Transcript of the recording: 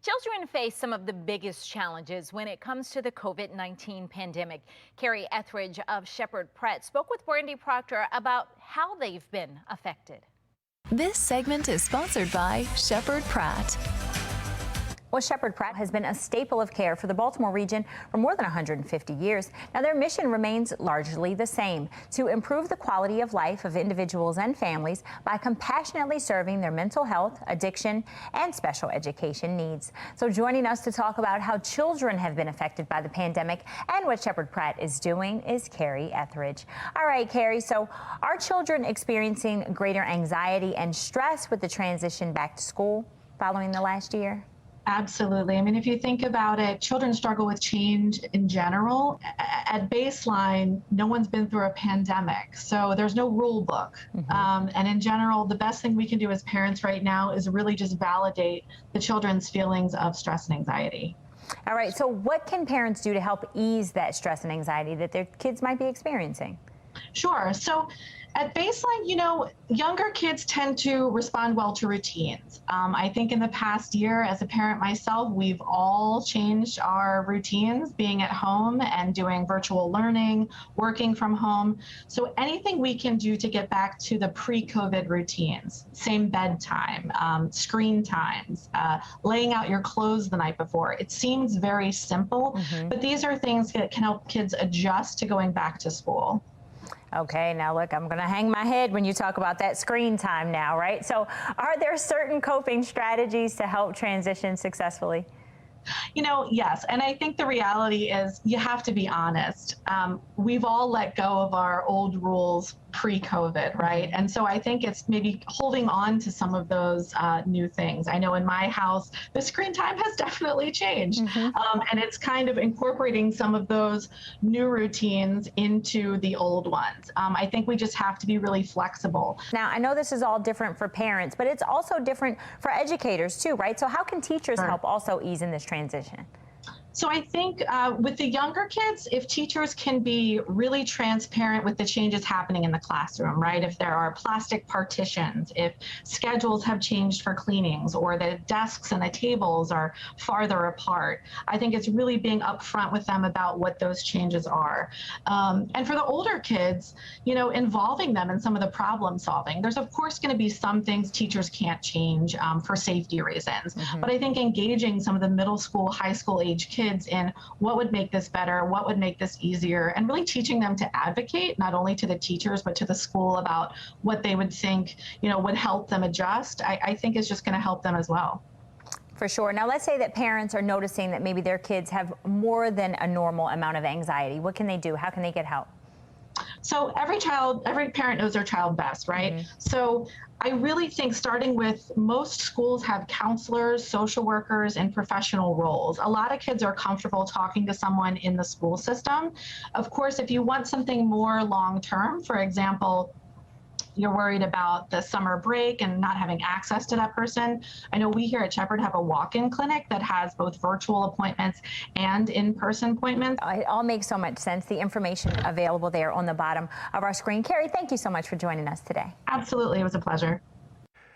Children face some of the biggest challenges when it comes to the COVID-19 pandemic. Carrie Etheridge of Sheppard Pratt spoke with Brandy Proctor about how they've been affected. This segment is sponsored by Sheppard Pratt. Well, Sheppard Pratt has been a staple of care for the Baltimore region for more than 150 years. Now, their mission remains largely the same: to improve the quality of life of individuals and families by compassionately serving their mental health, addiction, and special education needs. So joining us to talk about how children have been affected by the pandemic and what Sheppard Pratt is doing is Carrie Etheridge. All right, Carrie, so are children experiencing greater anxiety and stress with the transition back to school following the last year? Absolutely. I mean, if you think about it, children struggle with change in general. At baseline, no one's been through a pandemic, so there's no rule book. And in general, the best thing we can do as parents right now is really just validate the children's feelings of stress and anxiety. All right, so what can parents do to help ease that stress and anxiety that their kids might be experiencing? Sure. So at baseline, younger kids tend to respond well to routines. I think in the past year, as a parent myself, we've all changed our routines, being at home and doing virtual learning, working from home. So anything we can do to get back to the pre-COVID routines, same bedtime, screen times, laying out your clothes the night before. It seems very simple, but these are things that can help kids adjust to going back to school. Okay, now look, I'm going to hang my head when you talk about that screen time now, right? So are there certain coping strategies to help transition successfully? Yes. And I think the reality is you have to be honest. We've all let go of our old rules pre-COVID, right? And so I think it's maybe holding on to some of those new things. I know in my house, the screen time has definitely changed. And it's kind of incorporating some of those new routines into the old ones. I think we just have to be really flexible. Now, I know this is all different for parents, but it's also different for educators too, right? So how can teachers help also ease in this transition? So I think with the younger kids, if teachers can be really transparent with the changes happening in the classroom, right? If there are plastic partitions, if schedules have changed for cleanings, or the desks and the tables are farther apart, I think it's really being upfront with them about what those changes are. And for the older kids, involving them in some of the problem solving. There's of course going to be some things teachers can't change for safety reasons, but I think engaging some of the middle school, high school age kids in what would make this better, what would make this easier, and really teaching them to advocate, not only to the teachers, but to the school about what they would think, would help them adjust, I think is just going to help them as well. For sure. Now, let's say that parents are noticing that maybe their kids have more than a normal amount of anxiety. What can they do? How can they get help? So every parent knows their child best, right? So I really think starting with most schools have counselors, social workers, and professional roles. A lot of kids are comfortable talking to someone in the school system. Of course, if you want something more long-term, for example, you're worried about the summer break and not having access to that person. I know we here at Sheppard have a walk-in clinic that has both virtual appointments and in-person appointments. It all makes so much sense. The information available there on the bottom of our screen. Carrie, thank you so much for joining us today. Absolutely. It was a pleasure.